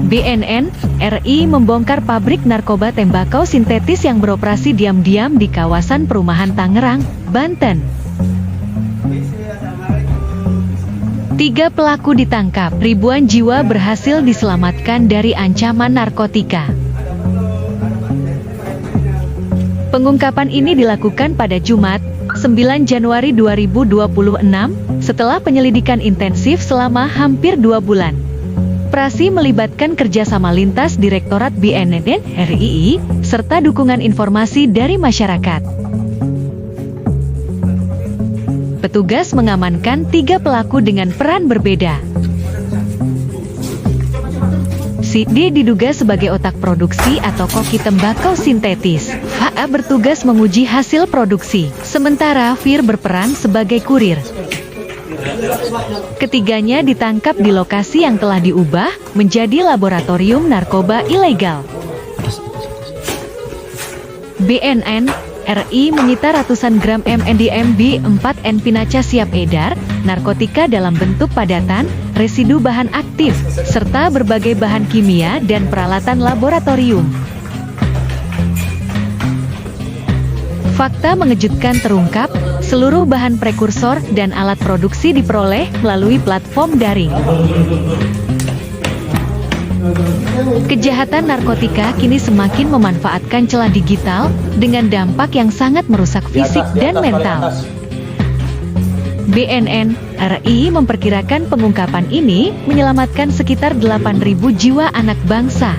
BNN RI membongkar pabrik narkoba tembakau sintetis yang beroperasi diam-diam di kawasan perumahan Tangerang, Banten. 3 pelaku ditangkap, ribuan jiwa berhasil diselamatkan dari ancaman narkotika. Pengungkapan ini dilakukan pada Jumat, 9 Januari 2026, setelah penyelidikan intensif selama hampir 2 bulan. Operasi melibatkan kerjasama lintas Direktorat BNN RI, serta dukungan informasi dari masyarakat. Petugas mengamankan 3 pelaku dengan peran berbeda. Si D diduga sebagai otak produksi atau koki tembakau sintetis. FA bertugas menguji hasil produksi, sementara Fir berperan sebagai kurir. Ketiganya ditangkap di lokasi yang telah diubah menjadi laboratorium narkoba ilegal. BNN RI menyita ratusan gram MNDMB 4N Pinaca siap edar, narkotika dalam bentuk padatan, residu bahan aktif, serta berbagai bahan kimia dan peralatan laboratorium. Fakta mengejutkan terungkap, seluruh bahan prekursor dan alat produksi diperoleh melalui platform daring. Kejahatan narkotika kini semakin memanfaatkan celah digital dengan dampak yang sangat merusak fisik dan mental. BNN RI memperkirakan pengungkapan ini menyelamatkan sekitar 8.000 jiwa anak bangsa.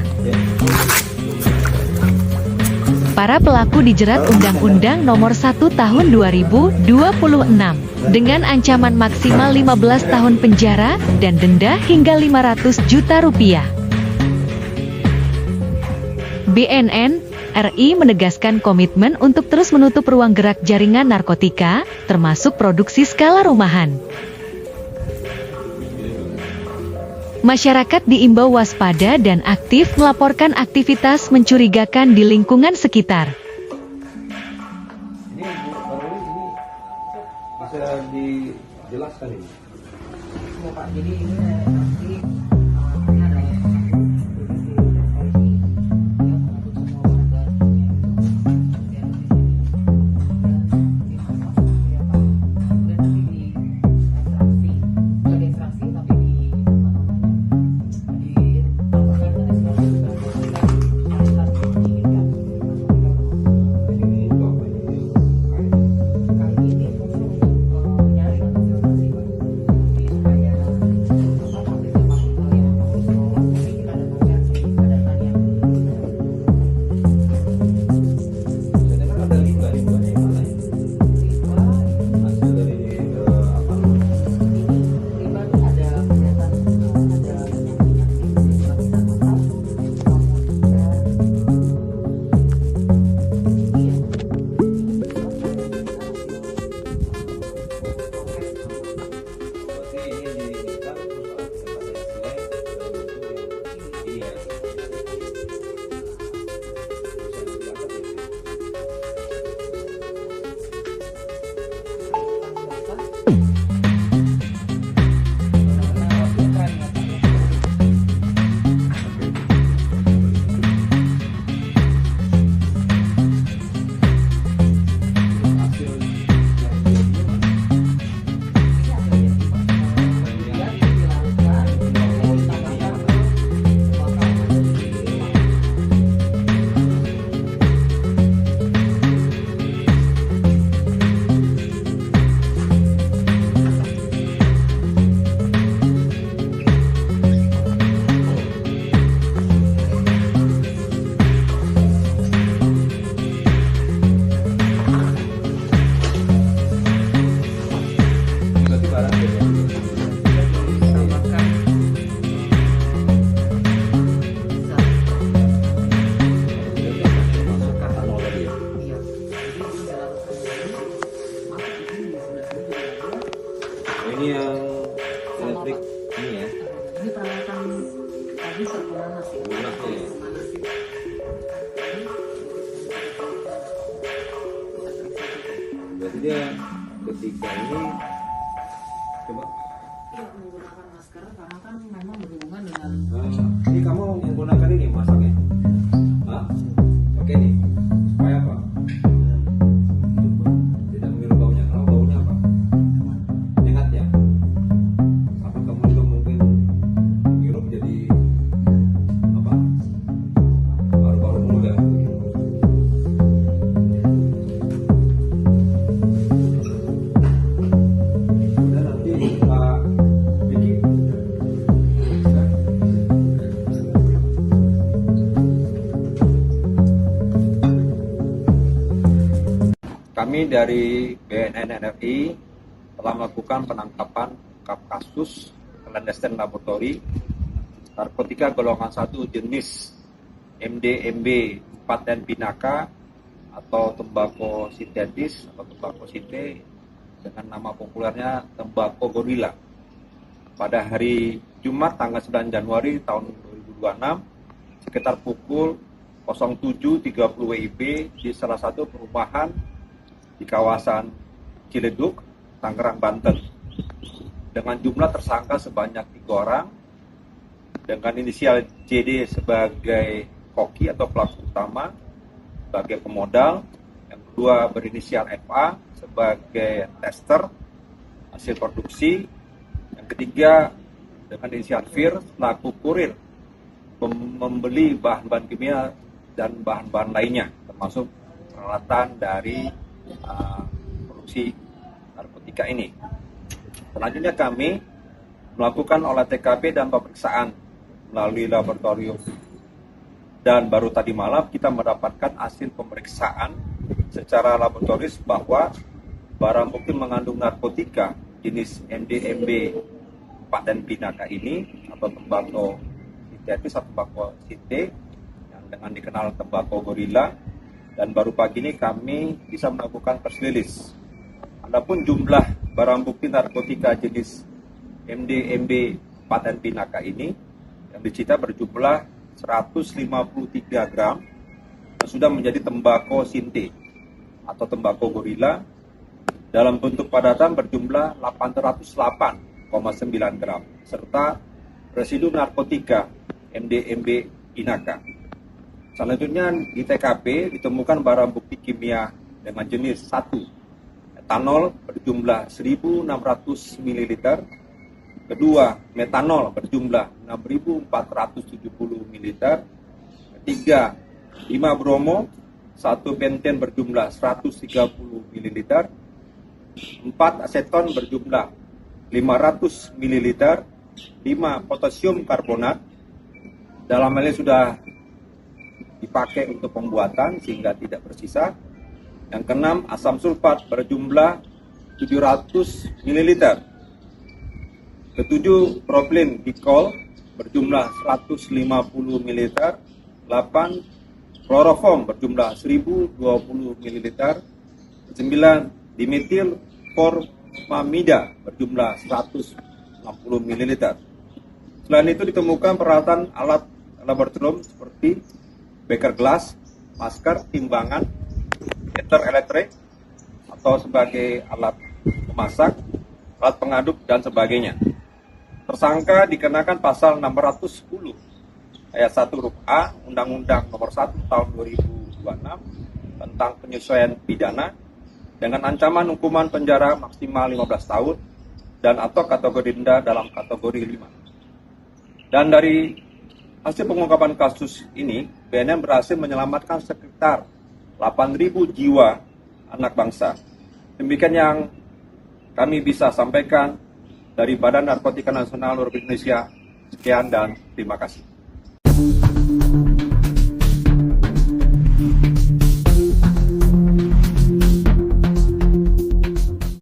Para pelaku dijerat Undang-Undang Nomor 1 Tahun 2026 dengan ancaman maksimal 15 tahun penjara dan denda hingga 500 juta rupiah. BNN RI menegaskan komitmen untuk terus menutup ruang gerak jaringan narkotika, termasuk produksi skala rumahan. Masyarakat diimbau waspada dan aktif melaporkan aktivitas mencurigakan di lingkungan sekitar. Ini bisa dijelaskan ini? Ya Pak, jadi ini nanti awalnya adalah Ini yang elektrik ini ya? ini peralatan tadi pemanas ya. Pemanas ya? Berarti dia ketika ini coba Iya, menggunakan masker karena kan memang berhubungan dengan ini kamu menggunakan ini masaknya? Hah? Oke nih. Supaya apa? Tidak menghirup baunya. Kalau baunya apa? Nyengat ya? Apa kamu juga mungkin menghirup jadi apa? Baru-baru muda. Udah nanti Pak Diki. Kami dari BNN NRI telah melakukan penangkapan kasus clandestine laboratory narkotika golongan 1 jenis MDMB 4 dan Pinaka atau tembakau sintetis atau tembakau sinte dengan nama populernya tembakau gorila. Pada hari Jumat tanggal 9 Januari tahun 2026 sekitar pukul 07.30 WIB di salah satu perumahan di kawasan Ciledug, Tangerang, Banten, dengan jumlah tersangka sebanyak 3 orang, dengan inisial JD sebagai koki atau pelaku utama, sebagai pemodal, yang kedua berinisial FA sebagai tester hasil produksi, yang ketiga dengan inisial Fir selaku kurir membeli bahan-bahan kimia dan bahan-bahan lainnya, termasuk peralatan dari produksi narkotika ini. Selanjutnya kami melakukan olah TKP dan pemeriksaan melalui laboratorium. Dan baru tadi malam kita mendapatkan hasil pemeriksaan secara laboratoris bahwa barang bukti mengandung narkotika jenis MDMB 4 dan Pinaka ini atau tembakau sintetis atau tembakau sinte yang dengan dikenal tembakau gorila. Dan baru pagi ini kami bisa melakukan press release. Adapun jumlah barang bukti narkotika jenis MDMB 4 dan Pinaka ini yang disita berjumlah 153 gram yang sudah menjadi tembakau sinte atau tembakau gorila dalam bentuk padatan berjumlah 808,9 gram serta residu narkotika MDMB Pinaka. Selanjutnya di TKP ditemukan barang bukti kimia dengan jenis 1 etanol berjumlah 1.600 ml, kedua metanol berjumlah 6.470 ml, ketiga 5 bromo, 1 benten berjumlah 130 ml, 4 aseton berjumlah 500 ml, 5 potasium karbonat, dalam hal ini sudah dipakai untuk pembuatan sehingga tidak bersisa. Yang keenam, asam sulfat berjumlah 700 ml. Ketujuh, propilin glikol berjumlah 150 ml. 8, kloroform berjumlah 1020 ml. 9, dimetil formamida berjumlah 160 ml. Selain itu ditemukan peralatan alat laboratorium seperti beker gelas, masker, timbangan, meter elektrik atau sebagai alat memasak, alat pengaduk dan sebagainya. Tersangka dikenakan pasal 610 ayat 1 huruf A Undang-Undang Nomor 1 Tahun 2026 tentang penyesuaian pidana dengan ancaman hukuman penjara maksimal 15 tahun dan atau kategori denda dalam kategori 5. Dan dari hasil pengungkapan kasus ini, BNN berhasil menyelamatkan sekitar 8.000 jiwa anak bangsa. Demikian yang kami bisa sampaikan dari Badan Narkotika Nasional Republik Indonesia. Sekian dan terima kasih.